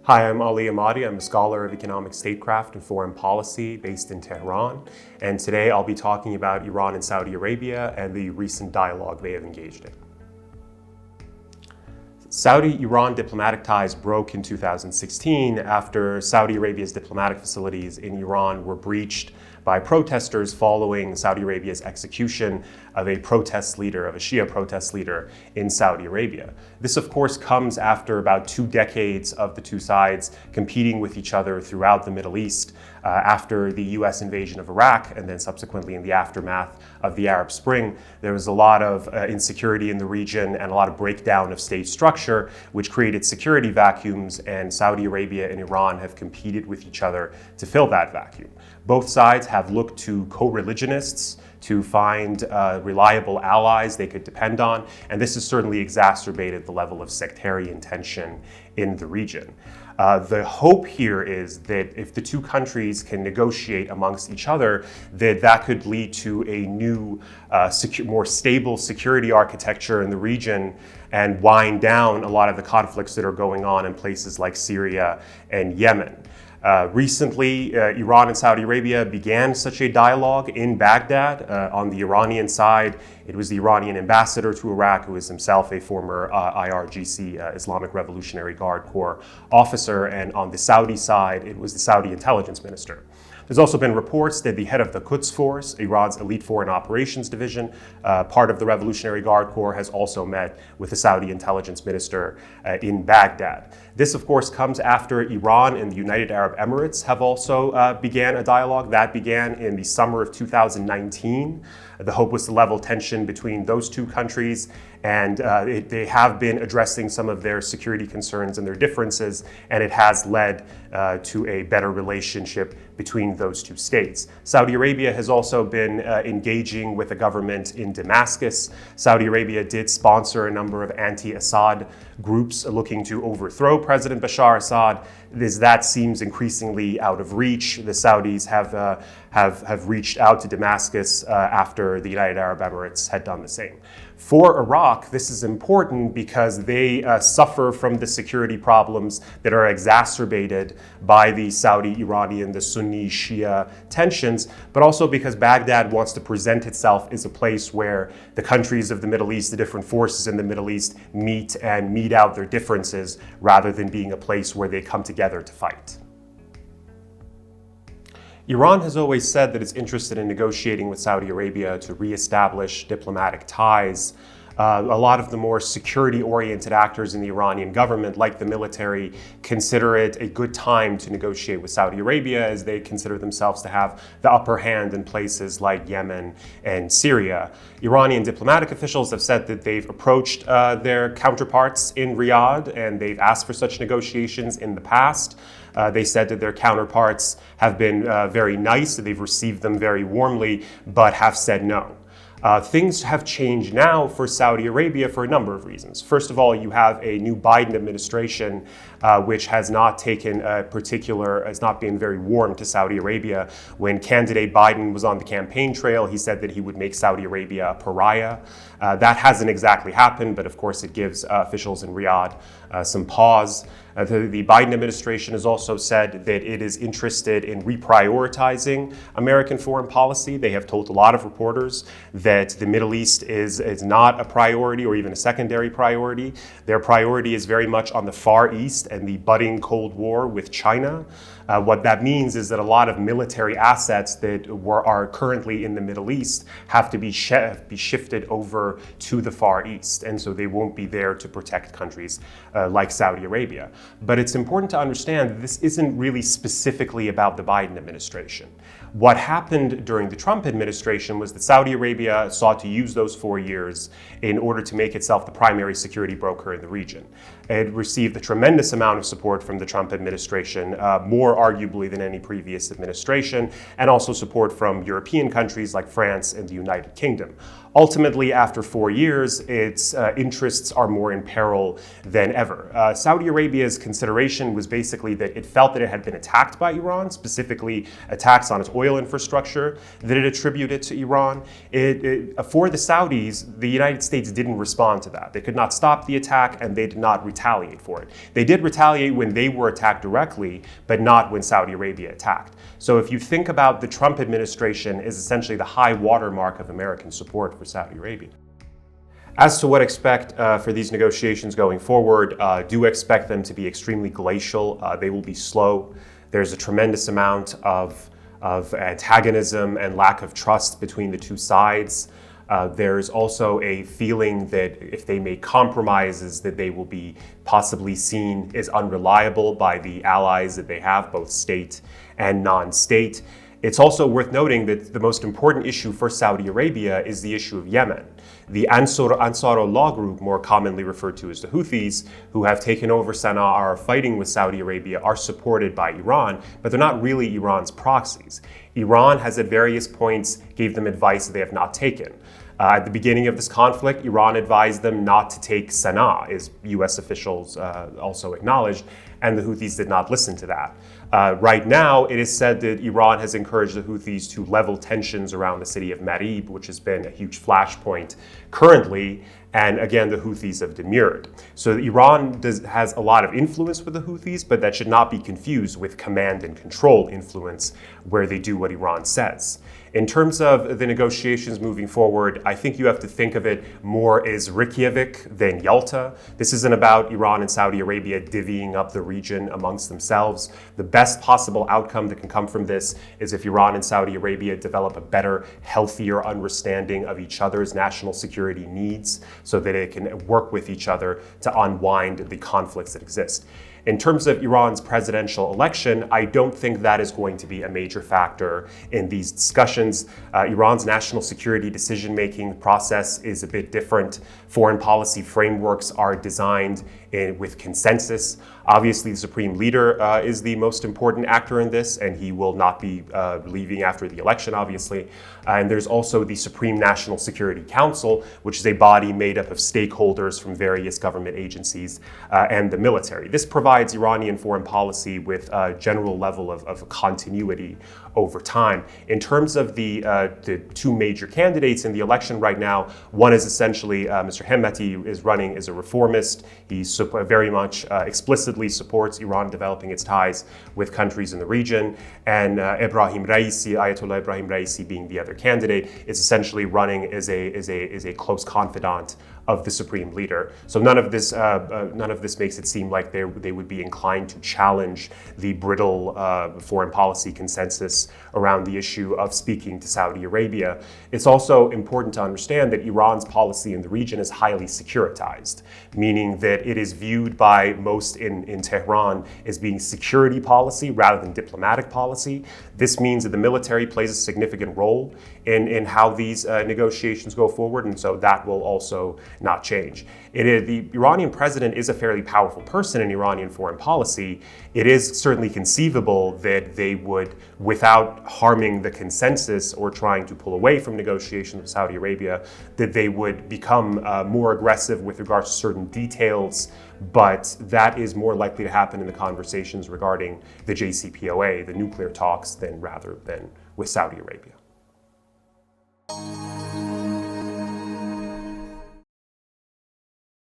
Hi, I'm Ali Ahmadi. I'm a scholar of economic statecraft and foreign policy based in Tehran. And today I'll be talking about Iran and Saudi Arabia and the recent dialogue they have engaged in. Saudi-Iran diplomatic ties broke in 2016 after Saudi Arabia's diplomatic facilities in Iran were breached by protesters following Saudi Arabia's execution of a Shia protest leader in Saudi Arabia. This, of course, comes after about 2 decades of the two sides competing with each other throughout the Middle East after the US invasion of Iraq and then subsequently in the aftermath of the Arab Spring. There was a lot of insecurity in the region and a lot of breakdown of state structure, which created security vacuums, and Saudi Arabia and Iran have competed with each other to fill that vacuum. Both sides have looked to co-religionists to find reliable allies they could depend on, and this has certainly exacerbated the level of sectarian tension in the region. The hope here is that if the two countries can negotiate amongst each other, that could lead to a new, more stable security architecture in the region and wind down a lot of the conflicts that are going on in places like Syria and Yemen. Recently, Iran and Saudi Arabia began such a dialogue in Baghdad. On the Iranian side, it was the Iranian ambassador to Iraq, who is himself a former IRGC, Islamic Revolutionary Guard Corps officer, and on the Saudi side, it was the Saudi intelligence minister. There's also been reports that the head of the Quds Force, Iran's elite foreign operations division, part of the Revolutionary Guard Corps, has also met with the Saudi intelligence minister in Baghdad. This, of course, comes after Iran and the United Arab Emirates have also began a dialogue. That began in the summer of 2019. The hope was to level tension between those two countries, and they have been addressing some of their security concerns and their differences, and it has led to a better relationship between those two states. Saudi Arabia has also been engaging with the government in Damascus. Saudi Arabia did sponsor a number of anti-Assad groups looking to overthrow President Bashar Assad. That seems increasingly out of reach. The Saudis have reached out to Damascus after the United Arab Emirates had done the same. For Iraq, this is important because they suffer from the security problems that are exacerbated by the Saudi-Iranian, the Sunni-Shia tensions, but also because Baghdad wants to present itself as a place where the countries of the Middle East, the different forces in the Middle East, meet and meet out their differences rather than being a place where they come together to fight. Iran has always said that it's interested in negotiating with Saudi Arabia to reestablish diplomatic ties. A lot of the more security-oriented actors in the Iranian government, like the military, consider it a good time to negotiate with Saudi Arabia, as they consider themselves to have the upper hand in places like Yemen and Syria. Iranian diplomatic officials have said that they've approached their counterparts in Riyadh, and they've asked for such negotiations in the past. They said that their counterparts have been very nice, that they've received them very warmly, but have said no. Things have changed now for Saudi Arabia for a number of reasons. First of all, you have a new Biden administration, which has not been very warm to Saudi Arabia. When candidate Biden was on the campaign trail, he said that he would make Saudi Arabia a pariah. That hasn't exactly happened, but of course it gives officials in Riyadh some pause. The Biden administration has also said that it is interested in reprioritizing American foreign policy. They have told a lot of reporters that the Middle East is not a priority or even a secondary priority. Their priority is very much on the Far East and the budding Cold War with China. What that means is that a lot of military assets that are currently in the Middle East have to be shifted over to the Far East, and so they won't be there to protect countries like Saudi Arabia. But it's important to understand that this isn't really specifically about the Biden administration. What happened during the Trump administration was that Saudi Arabia sought to use those 4 years in order to make itself the primary security broker in the region. It received a tremendous amount of support from the Trump administration, more arguably than any previous administration, and also support from European countries like France and the United Kingdom. Ultimately, after 4 years, its interests are more in peril than ever. Saudi Arabia's consideration was basically that it felt that it had been attacked by Iran, specifically attacks on its oil infrastructure that it attributed to Iran. For the Saudis, the United States didn't respond to that. They could not stop the attack, and they did not retaliate for it. They did retaliate when they were attacked directly, but not when Saudi Arabia attacked. So if you think about the Trump administration as essentially the high watermark of American support for Saudi Arabia. As to what expect for these negotiations going forward, do expect them to be extremely glacial. They will be slow. There's a tremendous amount of antagonism and lack of trust between the two sides. There's also a feeling that if they make compromises, that they will be possibly seen as unreliable by the allies that they have, both state and non-state. It's also worth noting that the most important issue for Saudi Arabia is the issue of Yemen. The Ansarullah group, more commonly referred to as the Houthis, who have taken over Sana'a, are fighting with Saudi Arabia, are supported by Iran, but they're not really Iran's proxies. Iran has at various points gave them advice that they have not taken. At the beginning of this conflict, Iran advised them not to take Sana'a, as US officials also acknowledged, and the Houthis did not listen to that. Right now, it is said that Iran has encouraged the Houthis to level tensions around the city of Marib, which has been a huge flashpoint currently. And again, the Houthis have demurred. So Iran has a lot of influence with the Houthis, but that should not be confused with command and control influence, where they do what Iran says. In terms of the negotiations moving forward, I think you have to think of it more as Reykjavik than Yalta. This isn't about Iran and Saudi Arabia divvying up the region amongst themselves. The best possible outcome that can come from this is if Iran and Saudi Arabia develop a better, healthier understanding of each other's national security needs so that it can work with each other to unwind the conflicts that exist. In terms of Iran's presidential election, I don't think that is going to be a major factor in these discussions. Iran's national security decision-making process is a bit different. Foreign policy frameworks are designed with consensus. Obviously, the supreme leader is the most important actor in this, and he will not be leaving after the election, obviously. And there's also the Supreme National Security Council, which is a body made up of stakeholders from various government agencies and the military. This provides Iranian foreign policy with a general level of continuity over time. In terms of the two major candidates in the election right now, one is essentially Mr. Hemmeti is running as a reformist. He very much explicitly supports Iran developing its ties with countries in the region. And Ebrahim Raisi, Ayatollah Ebrahim Raisi being the other candidate, is essentially running as a close confidant of the supreme leader. So none of this makes it seem like they would be inclined to challenge the brittle foreign policy consensus around the issue of speaking to Saudi Arabia. It's also important to understand that Iran's policy in the region is highly securitized, meaning that it is viewed by most in Tehran as being security policy rather than diplomatic policy. This means that the military plays a significant role in how these negotiations go forward, and so that will also not change. The Iranian president is a fairly powerful person in Iranian foreign policy. It is certainly conceivable that they would, without harming the consensus or trying to pull away from negotiations with Saudi Arabia, that they would become more aggressive with regards to certain details, but that is more likely to happen in the conversations regarding the JCPOA, the nuclear talks, rather than with Saudi Arabia.